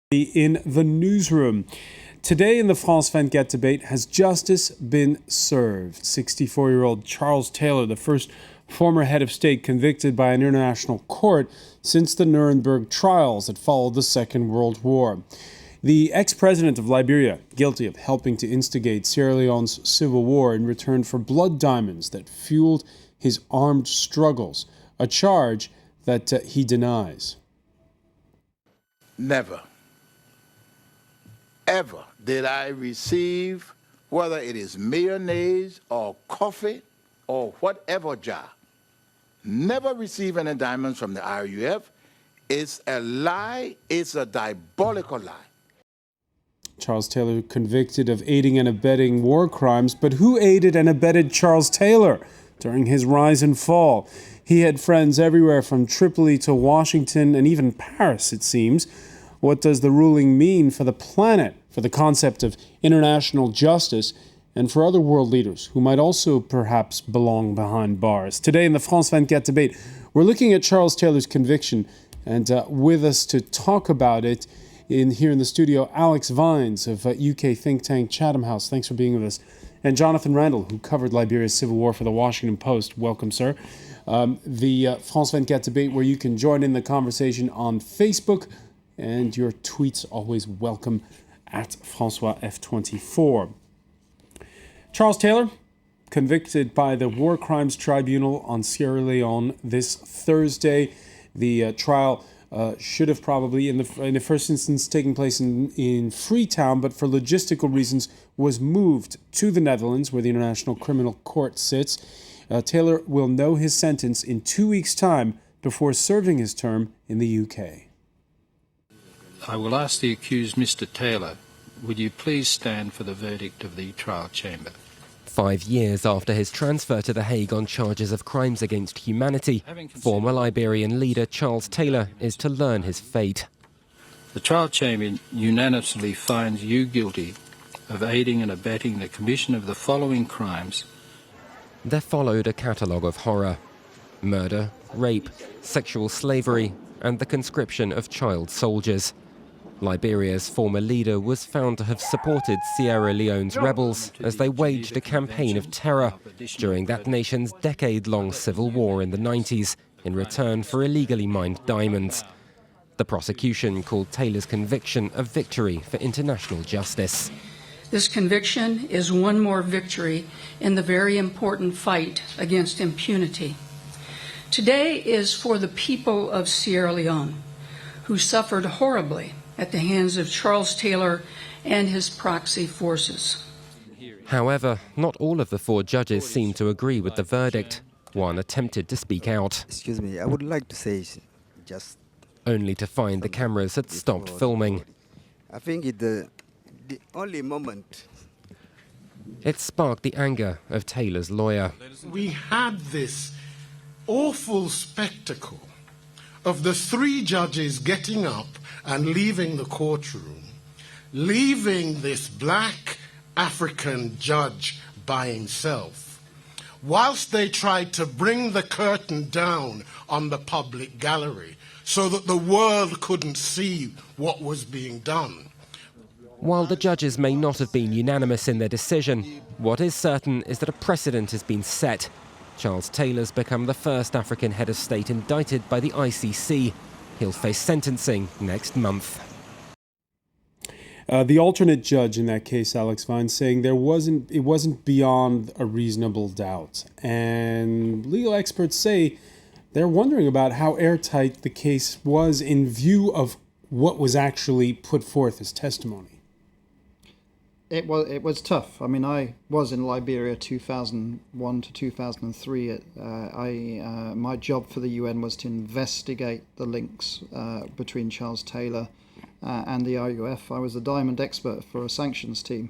In the newsroom. Today in the France 24 debate, has justice been served? 64-year-old Charles Taylor, the first former head of state convicted by an international court since the Nuremberg trials that followed the Second World War. The ex-president of Liberia, guilty of helping to instigate Sierra Leone's civil war in return for blood diamonds that fueled his armed struggles, a charge that he denies. Never, ever did I receive, whether it is mayonnaise or coffee or whatever jar, never receive any diamonds from the RUF. It's a lie. It's a diabolical lie. Charles Taylor convicted of aiding and abetting war crimes, but who aided and abetted Charles Taylor during his rise and fall? He had friends everywhere from Tripoli to Washington and even Paris, it seems. What does the ruling mean for the planet, for the concept of international justice, and for other world leaders who might also perhaps belong behind bars? Today in the France 24 debate, we're looking at Charles Taylor's conviction, and with us to talk about it here in the studio, Alex Vines of UK think tank Chatham House. Thanks for being with us. And Jonathan Randall, who covered Liberia's civil war for the Washington Post. Welcome, sir. The France 24 debate, where you can join in the conversation on Facebook, and your tweets always welcome at François F24. Charles Taylor, convicted by the War Crimes Tribunal on Sierra Leone this Thursday. The trial should have probably, in the first instance, taken place in Freetown, but for logistical reasons was moved to the Netherlands, where the International Criminal Court sits. Taylor will know his sentence in 2 weeks' time before serving his term in the UK. I will ask the accused, Mr. Taylor, would you please stand for the verdict of the trial chamber? 5 years after his transfer to The Hague on charges of crimes against humanity, former Liberian leader Charles Taylor is to learn his fate. The trial chamber unanimously finds you guilty of aiding and abetting the commission of the following crimes. There followed a catalogue of horror: murder, rape, sexual slavery, and the conscription of child soldiers. Liberia's former leader was found to have supported Sierra Leone's rebels as they waged a campaign of terror during that nation's decade-long civil war in the 90s in return for illegally mined diamonds. The prosecution called Taylor's conviction a victory for international justice. This conviction is one more victory in the very important fight against impunity. Today is for the people of Sierra Leone, who suffered horribly at the hands of Charles Taylor and his proxy forces. However, not all of the 4 judges seemed to agree with the verdict. One attempted to speak out. Excuse me, I would like to say just... only to find the cameras had stopped filming. I think the only moment... It sparked the anger of Taylor's lawyer. We had this awful spectacle of the 3 judges getting up and leaving the courtroom, leaving this black African judge by himself, whilst they tried to bring the curtain down on the public gallery so that the world couldn't see what was being done. While the judges may not have been unanimous in their decision, what is certain is that a precedent has been set. Charles Taylor's become the first African head of state indicted by the ICC. He'll face sentencing next month. The alternate judge in that case, Alex Vine, saying it wasn't beyond a reasonable doubt. And legal experts say they're wondering about how airtight the case was in view of what was actually put forth as testimony. It was tough. I mean, I was in Liberia 2001 to 2003. My job for the UN was to investigate the links between Charles Taylor and the RUF. I was a diamond expert for a sanctions team,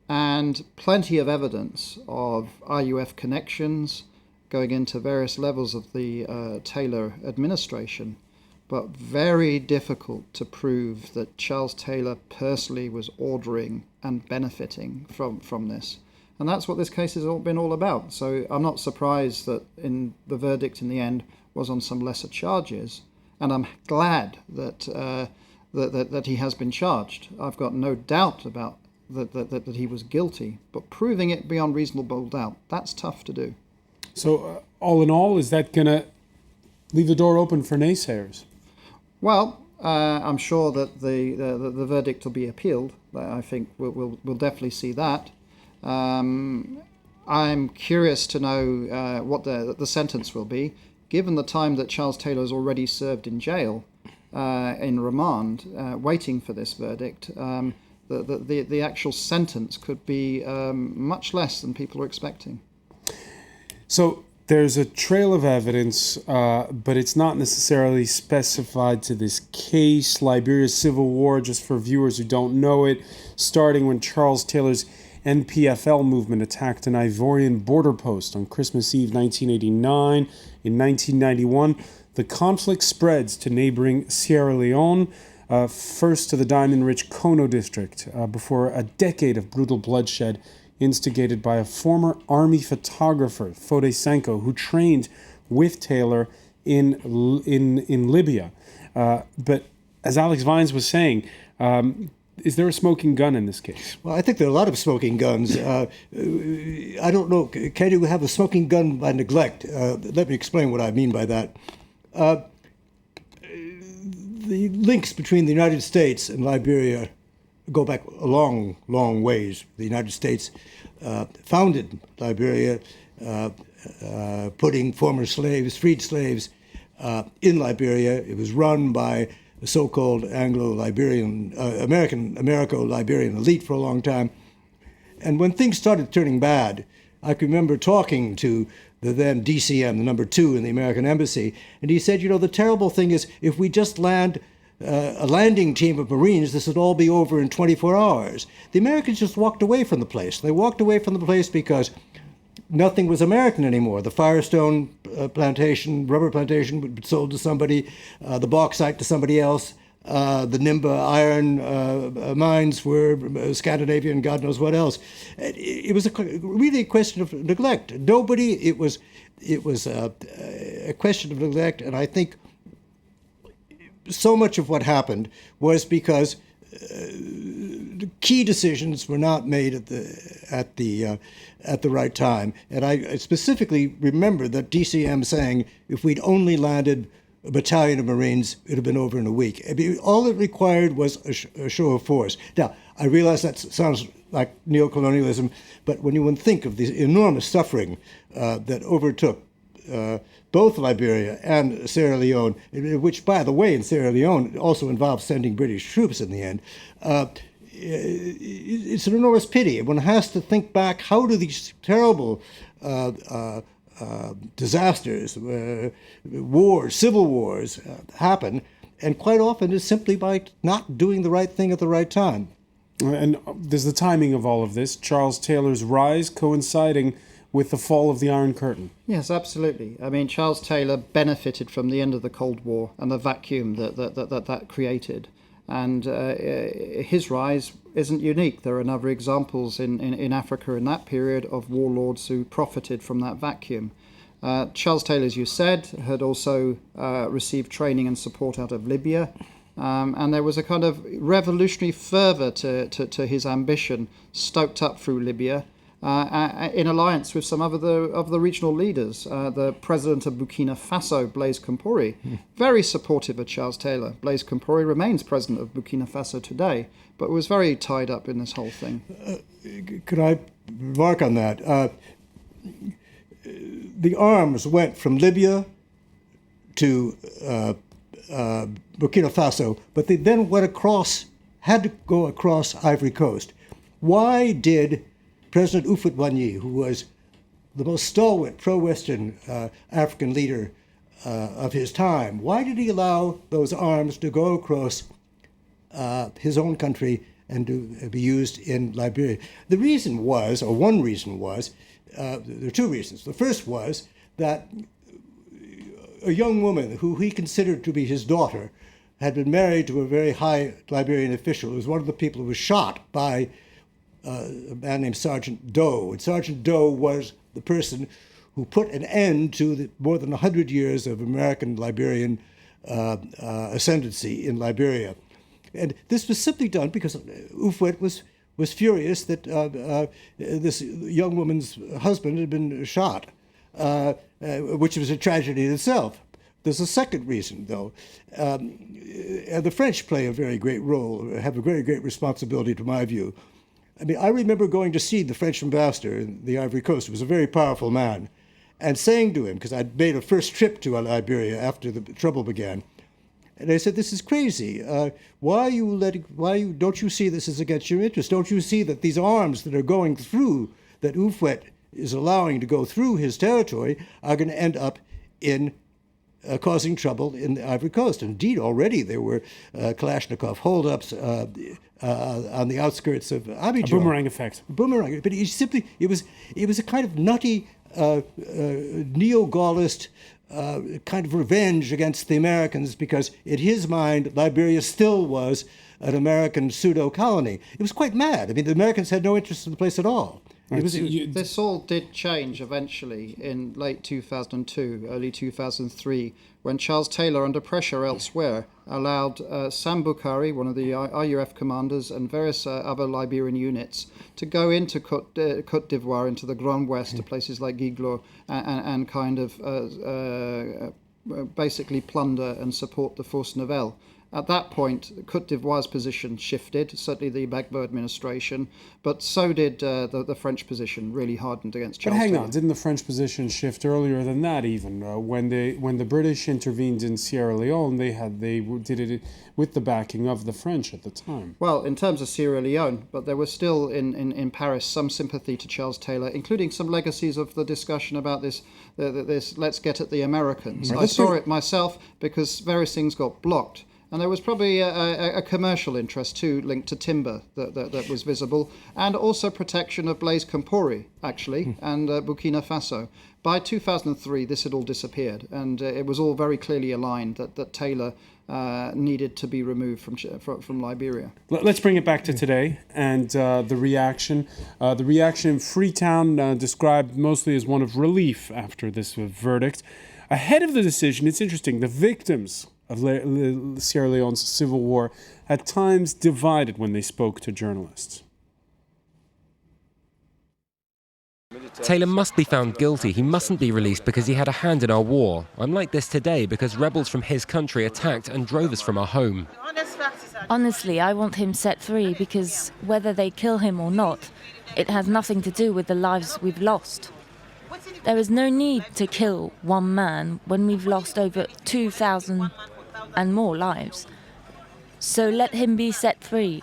and plenty of evidence of RUF connections going into various levels of the Taylor administration. But very difficult to prove that Charles Taylor personally was ordering and benefiting from this. And that's what this case has been all about. So I'm not surprised that in the verdict in the end was on some lesser charges. And I'm glad that that he has been charged. I've got no doubt about that he was guilty, but proving it beyond reasonable doubt, that's tough to do. So, all in all, is that going to leave the door open for naysayers? Well, I'm sure that the verdict will be appealed. I think we'll definitely see that. I'm curious to know what the sentence will be, given the time that Charles Taylor has already served in jail, in remand, waiting for this verdict. The actual sentence could be much less than people are expecting. So there's a trail of evidence, but it's not necessarily specified to this case. Liberia's Civil War, just for viewers who don't know it, starting when Charles Taylor's NPFL movement attacked an Ivorian border post on Christmas Eve 1989. In 1991, the conflict spreads to neighboring Sierra Leone, first to the diamond-rich Kono district, before a decade of brutal bloodshed instigated by a former army photographer, Fode Sanko, who trained with Taylor in Libya. But as Alex Vines was saying, is there a smoking gun in this case? Well, I think there are a lot of smoking guns. I don't know. Can you have a smoking gun by neglect? Let me explain what I mean by that. The links between the United States and Liberia go back a long, long ways. The United States founded Liberia, putting former slaves, freed slaves, in Liberia. It was run by the so-called Anglo-Liberian, Americo-Liberian elite for a long time. And when things started turning bad, I can remember talking to the then DCM, the number 2 in the American embassy, and he said, the terrible thing is if we just land a landing team of Marines, this would all be over in 24 hours. The Americans just walked away from the place. They walked away from the place because nothing was American anymore. The Firestone plantation, rubber plantation, sold to somebody, the bauxite to somebody else. The Nimba iron mines were Scandinavian, God knows what else. It was really a question of neglect. It was a question of neglect, and I think so much of what happened was because key decisions were not made at the right time. And I specifically remember that DCM saying, if we'd only landed a battalion of Marines, it would have been over in a week. I mean, all it required was a show of force. Now, I realize that sounds like neocolonialism, but when you think of the enormous suffering that overtook both Liberia and Sierra Leone, which, by the way, in Sierra Leone also involved sending British troops in the end, it's an enormous pity. One has to think back, how do these terrible disasters, wars, civil wars happen? And quite often it's simply by not doing the right thing at the right time. And there's the timing of all of this. Charles Taylor's rise coinciding with the fall of the Iron Curtain. Yes, absolutely. I mean, Charles Taylor benefited from the end of the Cold War and the vacuum that created. And his rise isn't unique. There are other examples in Africa in that period of warlords who profited from that vacuum. Charles Taylor, as you said, had also received training and support out of Libya. And there was a kind of revolutionary fervour to his ambition stoked up through Libya, in alliance with some of the regional leaders. The president of Burkina Faso, Blaise Compaoré, very supportive of Charles Taylor. Blaise Compaoré remains president of Burkina Faso today, but was very tied up in this whole thing. Could I remark on that? The arms went from Libya to Burkina Faso, but they then had to go across Ivory Coast. Why did President Houphouët-Boigny, who was the most stalwart pro-Western African leader of his time, why did he allow those arms to go across his own country and to be used in Liberia? The reason was, or one reason was, there are two reasons. The first was that a young woman who he considered to be his daughter had been married to a very high Liberian official who was one of the people who was shot by a man named Sergeant Doe. And Sergeant Doe was the person who put an end to the more than 100 years of American-Liberian ascendancy in Liberia. And this was simply done because Ufwet was furious that this young woman's husband had been shot, which was a tragedy in itself. There's a second reason, though. And the French play a very great role, have a very great responsibility, to my view. I mean, I remember going to see the French ambassador in the Ivory Coast, who was a very powerful man, and saying to him, because I'd made a first trip to Liberia after the trouble began, and I said, "This is crazy. Why don't you see this as against your interest? Don't you see that these arms that are going through, that Ufwet is allowing to go through his territory, are going to end up in causing trouble in the Ivory Coast?" Indeed, already there were Kalashnikov holdups on the outskirts of Abidjan. A boomerang effect. Boomerang, but it was a kind of nutty neo-Gaullist kind of revenge against the Americans, because in his mind, Liberia still was an American pseudo-colony. It was quite mad. I mean, the Americans had no interest in the place at all. This all did change eventually in late 2002, early 2003, when Charles Taylor, under pressure elsewhere, allowed Sam Bukari, one of the RUF commanders, and various other Liberian units to go into Côte d'Ivoire, into the Grand West, to places like Guiglo, and kind of basically plunder and support the Force Nouvelle. At that point, Côte d'Ivoire's position shifted, certainly the Gbagbo administration, but so did the French position, really hardened against Charles Taylor. But hang on, didn't the French position shift earlier than that even? When the British intervened in Sierra Leone, they did it with the backing of the French at the time. Well, in terms of Sierra Leone, but there was still in Paris some sympathy to Charles Taylor, including some legacies of the discussion about this let's get at the Americans. Right. I saw it myself because various things got blocked. And there was probably a commercial interest too, linked to timber that was visible, and also protection of Blaise Compaoré, actually, and Burkina Faso. By 2003, this had all disappeared, and it was all very clearly aligned that Taylor needed to be removed from Liberia. Let's bring it back to today and the reaction. The reaction in Freetown described mostly as one of relief after this verdict. Ahead of the decision, it's interesting, the victims of Sierra Leone's civil war at times divided when they spoke to journalists. Taylor must be found guilty. He mustn't be released because he had a hand in our war. I'm like this today because rebels from his country attacked and drove us from our home. Honestly, I want him set free because whether they kill him or not, it has nothing to do with the lives we've lost. There is no need to kill one man when we've lost over 2,000 and more lives. So let him be set free.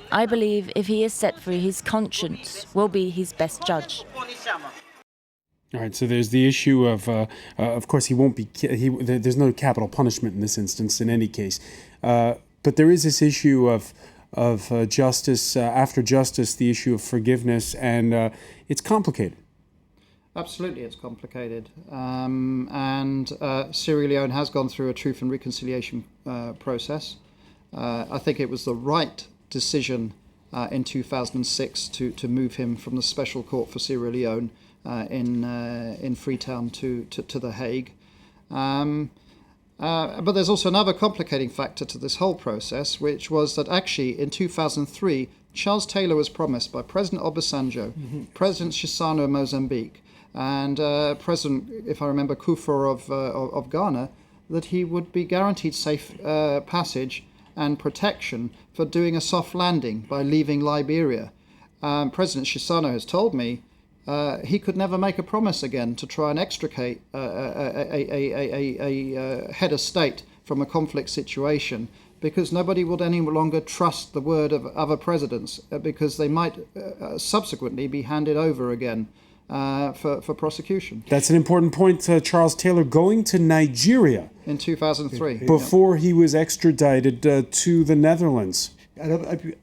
I believe if he is set free, his conscience will be his best judge. All right, so there's the issue of course, he won't be. There's no capital punishment in this instance, in any case. But there is this issue of justice after justice, the issue of forgiveness, and it's complicated. Absolutely, it's complicated. And Sierra Leone has gone through a truth and reconciliation process. I think it was the right decision in 2006 to move him from the Special Court for Sierra Leone in Freetown to The Hague. But there's also another complicating factor to this whole process, which was that actually in 2003, Charles Taylor was promised by President Obasanjo, President Chissano of Mozambique, and President, if I remember, Kufuor of Ghana, that he would be guaranteed safe passage and protection for doing a soft landing by leaving Liberia. President Chissano has told me he could never make a promise again to try and extricate a head of state from a conflict situation, because nobody would any longer trust the word of other presidents, because they might subsequently be handed over again for prosecution. That's an important point. Charles Taylor going to Nigeria in 2003 before he was extradited to the Netherlands.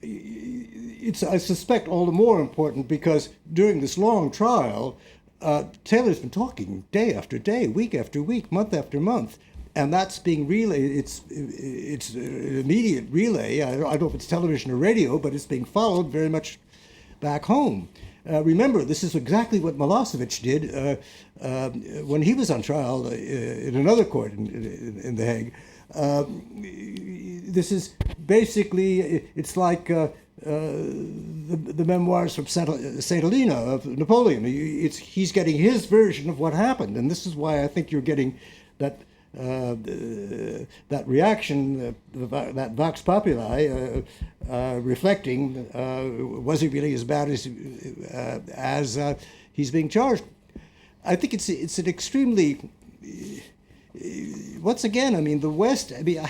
It's, I suspect, all the more important because during this long trial, Taylor's been talking day after day, week after week, month after month, and that's being relayed. It's an immediate relay. I don't know if it's television or radio, but it's being followed very much back home. Remember, this is exactly what Milosevic did when he was on trial in another court in The Hague. This is basically, it's like the memoirs from Saint Helena of Napoleon. He's getting his version of what happened, and this is why I think you're getting that that reaction, that vox populi, reflecting, was he really as bad as he's being charged? I think it's an extremely, once again, I mean, the West, I mean,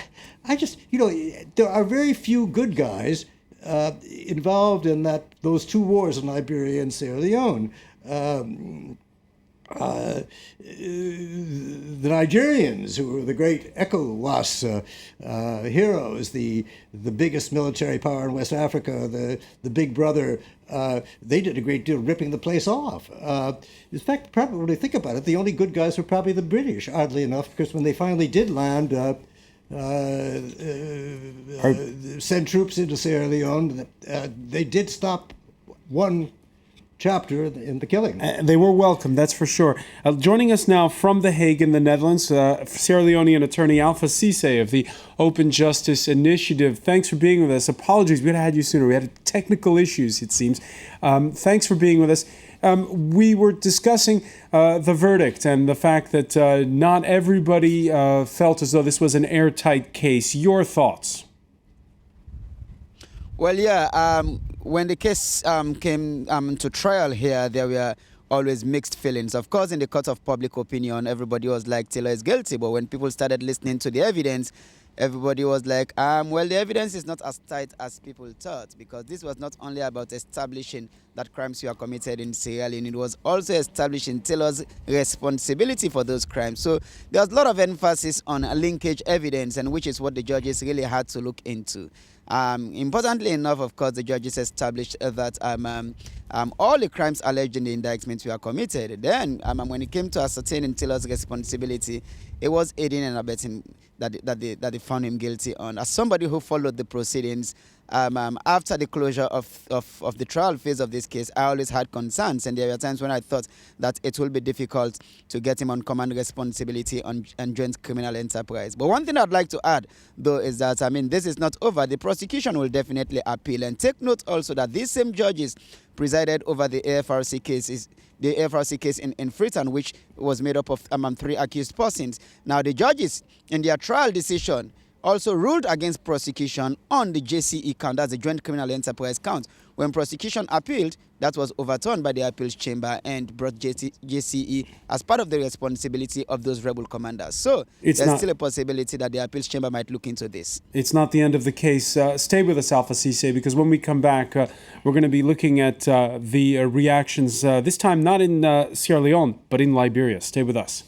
I just, there are very few good guys involved in those two wars in Liberia and Sierra Leone. The Nigerians, who were the great ECOWAS heroes, the biggest military power in West Africa, the big brother, they did a great deal ripping the place off. In fact, probably when you think about it, the only good guys were probably the British, oddly enough, because when they finally did land, send troops into Sierra Leone, they did stop one chapter in the killing. They were welcome, that's for sure. Joining us now from The Hague in the Netherlands, Sierra Leonean attorney Alpha Ceesay of the Open Justice Initiative. Thanks for being with us. Apologies, we would have had you sooner. We had technical issues, it seems. Thanks for being with us. We were discussing the verdict and the fact that not everybody felt as though this was an airtight case. Your thoughts? Well, yeah, when the case came to trial here, there were always mixed feelings. Of course, in the court of public opinion, everybody was like, Taylor is guilty. But when people started listening to the evidence, everybody was like, well, the evidence is not as tight as people thought, because this was not only about establishing that crimes were committed in Sierra Leone, it was also establishing Taylor's responsibility for those crimes. So there was a lot of emphasis on linkage evidence, and which is what the judges really had to look into. Importantly enough, of course, the judges established that all the crimes alleged in the indictment were committed. Then, when it came to ascertaining Taylor's responsibility, it was aiding and abetting that they found him guilty on. As somebody who followed the proceedings, after the closure of the trial phase of this case, I always had concerns, and there were times when I thought that it will be difficult to get him on command responsibility on joint criminal enterprise. But one thing I'd like to add, though, is that, this is not over. The prosecution will definitely appeal. And take note also that these same judges presided over the AFRC case in Freetown, which was made up of 3 accused persons. Now, the judges, in their trial decision, also ruled against prosecution on the JCE count, that's the Joint Criminal Enterprise count. When prosecution appealed, that was overturned by the appeals chamber and brought JCE as part of the responsibility of those rebel commanders. So there's still a possibility that the appeals chamber might look into this. It's not the end of the case. Stay with us, Alpha Ceesay, because when we come back, we're going to be looking at the reactions, this time not in Sierra Leone, but in Liberia. Stay with us.